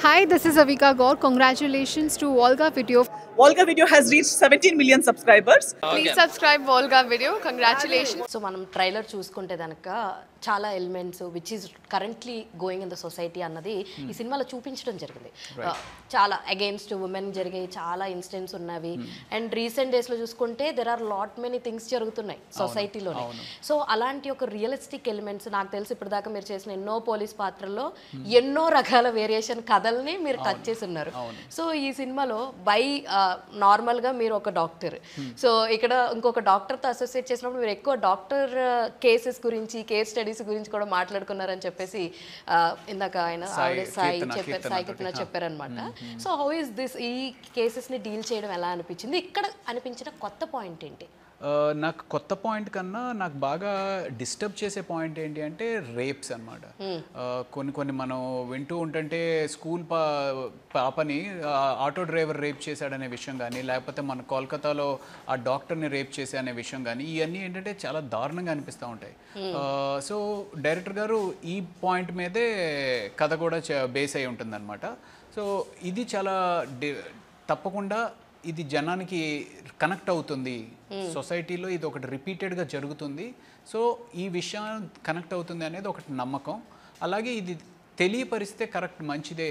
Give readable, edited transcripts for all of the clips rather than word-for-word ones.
Hi, this is Avika Gaur. Congratulations to Volga Video. Volga Video has reached 17 million subscribers. Please subscribe Volga Video. Congratulations. So మనం trailer చూసుకుంటే కనుక చాలా elements which is currently going in the society అన్నది ఈ సినిమాలో చూపించడం జరిగింది. చాలా అగైన్స్ట్ ఉమెన్ జరిగే చాలా ఇన్సిడెంట్స్ ఉన్నవి. అండ్ రీసెంట్ డేస్లో చూసుకుంటే there are lot many things జరుగుతున్నాయి సొసైటీలోనే. సో అలాంటి ఒక రియలిస్టిక్ ఎలిమెంట్స్ నాకు తెలిసి ఇప్పటిదాకా మీరు చేసిన ఎన్నో పోలీస్ పాత్రల్లో ఎన్నో రకాల వేరియేషన్ కథల్ని మీరు టచ్ చేసి ఉన్నారు. సో ఈ సినిమాలో నార్మల్గా మీరు ఒక డాక్టర్, సో ఇక్కడ ఇంకొక డాక్టర్తో అసోసియేట్ చేసినప్పుడు మీరు ఎక్కువ డాక్టర్ కేసెస్ గురించి, కేస్ స్టడీస్ గురించి కూడా మాట్లాడుకున్నారని చెప్పేసి ఇందాక ఆయన సాయికృష్ణ చెప్పారనమాట. సో హౌ ఈస్ దిస్, ఈ కేసెస్ని డీల్ చేయడం ఎలా అనిపించింది? ఇక్కడ అనిపించిన కొత్త పాయింట్ ఏంటి? నాకు కొత్త పాయింట్ కన్నా నాకు బాగా డిస్టర్బ్ చేసే పాయింట్ ఏంటి అంటే రేప్స్ అనమాట. కొన్ని మనం వింటూ ఉంటుంటే స్కూల్ పాపని ఆటో డ్రైవర్ రేప్ చేశాడనే విషయం కానీ, లేకపోతే మన కోల్కతాలో ఆ డాక్టర్ని రేప్ చేసే అనే విషయం కానీ, ఇవన్నీ ఏంటంటే చాలా దారుణంగా అనిపిస్తూ ఉంటాయి. సో డైరెక్టర్ గారు ఈ పాయింట్ మీదే కథ కూడా బేస్ అయి ఉంటుందన్నమాట. సో ఇది చాలా తప్పకుండా ఇది జనానికి కనెక్ట్ అవుతుంది, సొసైటీలో ఇది ఒకటి రిపీటెడ్గా జరుగుతుంది. సో ఈ విషయం కనెక్ట్ అవుతుంది అనేది ఒకటి నమ్మకం. అలాగే ఇది తెలియపరిస్తే కరెక్ట్ మంచిదే,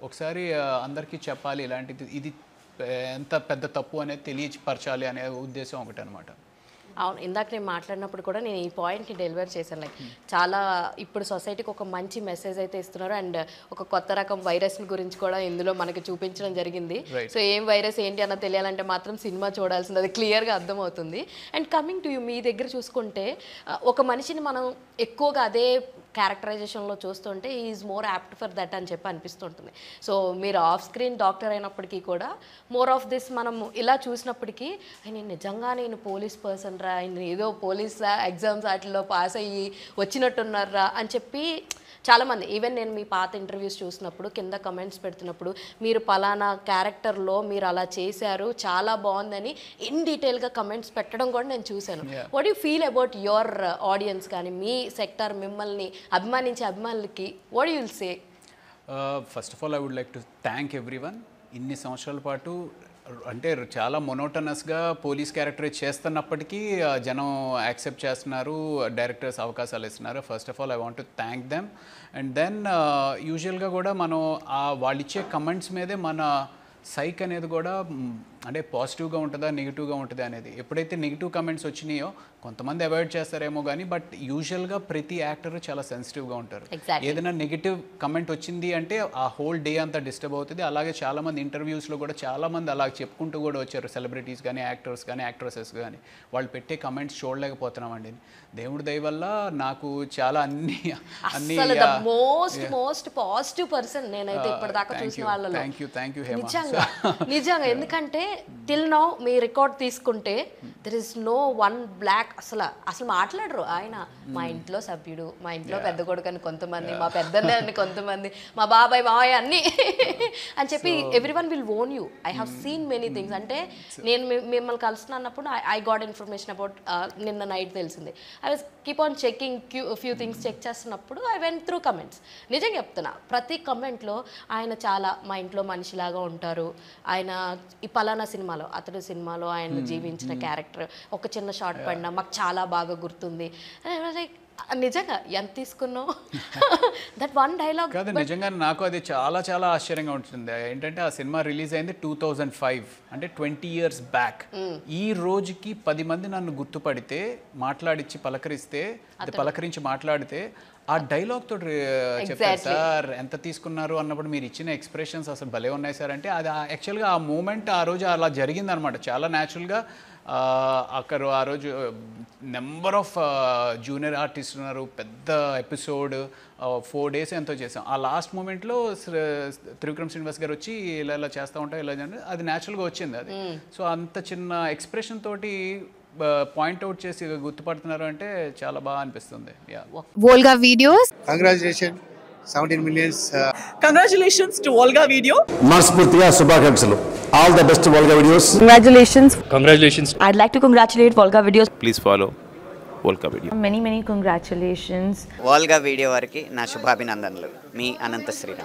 ఒకసారి అందరికీ చెప్పాలి ఇలాంటిది, ఇది ఎంత పెద్ద తప్పు అనేది తెలియపరచాలి అనే ఉద్దేశం ఒకటి అనమాట. అవును, ఇందాక నేను మాట్లాడినప్పుడు కూడా నేను ఈ పాయింట్ని డెలివర్ చేశాను. లైక్ చాలా ఇప్పుడు సొసైటీకి ఒక మంచి మెసేజ్ అయితే ఇస్తున్నారు. అండ్ ఒక కొత్త రకం వైరస్ గురించి కూడా ఇందులో మనకి చూపించడం జరిగింది. సో ఏం వైరస్ ఏంటి అన్న తెలియాలంటే మాత్రం సినిమా చూడాల్సింది, అది క్లియర్గా అర్థమవుతుంది. అండ్ కమింగ్ టు యూ, మీ దగ్గర చూసుకుంటే ఒక మనిషిని మనం ఎక్కువగా అదే క్యారెక్టరైజేషన్లో చూస్తుంటే is more apt for that అని చెప్పి అనిపిస్తుంటుంది. సో మీరు ఆఫ్ స్క్రీన్ డాక్టర్ అయినప్పటికీ కూడా మోర్ ఆఫ్ దిస్ మనం ఇలా చూసినప్పటికీ నేను నిజంగా నేను పోలీస్ పర్సన్ రా, ఆయన ఏదో పోలీస్ ఎగ్జామ్స్ వాటిల్లో పాస్ అయ్యి వచ్చినట్టున్నారా అని చెప్పి చాలామంది, ఈవెన్ నేను మీ పాత ఇంటర్వ్యూస్ చూసినప్పుడు కింద కమెంట్స్ పెడుతున్నప్పుడు మీరు పలానా క్యారెక్టర్లో మీరు అలా చేశారు, చాలా బాగుందని ఇన్ డీటెయిల్గా కమెంట్స్ పెట్టడం కూడా నేను చూశాను. What you feel about your audience కానీ మీ సెక్టార్ మిమ్మల్ని అభిమానించే అభిమానులకి what you will say? First of all I would like to thank everyone. ఇన్ని సంవత్సరాల పాటు అంటే చాలా మొనోటనస్గా పోలీస్ క్యారెక్టర్ చేస్తున్నప్పటికీ జనం యాక్సెప్ట్ చేస్తున్నారు, డైరెక్టర్స్ అవకాశాలు ఇస్తున్నారు. First of all I want to thank them. And then యూజువల్గా కూడా మనం వాళ్ళు ఇచ్చే కమెంట్స్ మీదే మన సైక్ అనేది కూడా అంటే పాజిటివ్గా ఉంటుందా నెగిటివ్గా ఉంటుందా అనేది. ఎప్పుడైతే నెగిటివ్ కమెంట్స్ వచ్చినాయో కొంతమంది అవాయిడ్ చేస్తారేమో కానీ, బట్ యూజువల్గా ప్రతి యాక్టర్ చాలా సెన్సిటివ్గా ఉంటారు. ఏదైనా నెగిటివ్ కమెంట్ వచ్చింది అంటే ఆ హోల్ డే అంతా డిస్టర్బ్ అవుతుంది. అలాగే చాలామంది ఇంటర్వ్యూస్లో కూడా చాలామంది అలా చెప్పుకుంటూ కూడా వచ్చారు, సెలబ్రిటీస్ కానీ, యాక్టర్స్ కానీ, యాక్ట్రసెస్ కానీ. వాళ్ళు పెట్టే కమెంట్స్ చూడలేకపోతున్నామండి. దేవుడి దయ వల్ల నాకు చాలా అన్ని మోస్ట్ పాజిటివ్ పర్సన్ నేనైతే ఇప్పటిదాకా చూసిన వాళ్ళలో. థ్యాంక్ యూ నిజంగా ఎందుకంటే టిల్ నౌ మీ రికార్డ్ తీసుకుంటే there is no one block, అసలు మాట్లాడరు. ఆయన మా ఇంట్లో సభ్యుడు, మా ఇంట్లో పెద్ద కొడుకు అని కొంతమంది, మా పెద్దనే అని కొంతమంది, మా బాబాయ్ మావయ్య అన్ని అని చెప్పి everyone will own you. I have seen many things. అంటే నేను మిమ్మల్ని కలుస్తున్నప్పుడు ఐ గాట్ ఇన్ఫర్మేషన్ అబౌట్ నిన్న నైట్ తెలిసింది. I was keep on checking few things check చేస్తున్నప్పుడు ఐ వెంట్ త్రూ కమెంట్స్. నిజంగా చెప్తున్నా, ప్రతి కమెంట్లో ఆయన చాలా మా ఇంట్లో మనిషిలాగా ఉంటారు, ఆయన ఈ పలానా సినిమాలో అతడు సినిమాలో ఆయన జీవించిన క్యారెక్టర్ ఒక చిన్న షార్ట్ పడినా మాకు చాలా బాగా గుర్తుంది. లైక్ నిజంగా ఎంత తీసుకున్నావు దట్ వన్ డైలాగ్ కాదు, నిజంగా నాకు అది చాలా చాలా ఆశ్చర్యంగా ఉంటుంది. ఏంటంటే ఆ సినిమా రిలీజ్ అయింది 2005, అంటే 20 years బ్యాక్. ఈ రోజుకి 10 మంది నన్ను గుర్తుపడితే, మాట్లాడించి పలకరించి మాట్లాడితే ఆ డైలాగ్ తోటి చెప్పారు సార్ ఎంత తీసుకున్నారు అన్నప్పుడు మీరు ఇచ్చిన ఎక్స్ప్రెషన్స్ అసలు భలే ఉన్నాయి సార్ అంటే అది యాక్చువల్గా ఆ మూమెంట్ ఆ రోజు అలా జరిగిందనమాట. చాలా న్యాచురల్గా అక్కడ ఆ రోజు నెంబర్ ఆఫ్ జూనియర్ ఆర్టిస్ట్ ఉన్నారు, పెద్ద ఎపిసోడ్ 4 days ఎంతో చేసాం. ఆ లాస్ట్ మూమెంట్లో త్రివిక్రమ్ శ్రీనివాస్ గారు వచ్చి ఇలా చేస్తూ ఉంటాం, ఇలా అది న్యాచురల్గా వచ్చింది అది. సో అంత చిన్న ఎక్స్ప్రెషన్ తోటి పాయింట్ అవుట్ చేసి గుర్తుపడుతున్నారు అంటే చాలా బాగా అనిపిస్తుంది. Volga Videos. Congratulations, 17 millions. Congratulations to Volga Video. మనస్ఫూర్తిగా శుభాకాంక్షలు. All the best Volga Videos. Congratulations. I'd like to congratulate Volga Videos. Please follow Volga Video. Many congratulations. Volga Video వారికి నా శుభాభినందనలు. మీ అనంత శ్రీరామ్.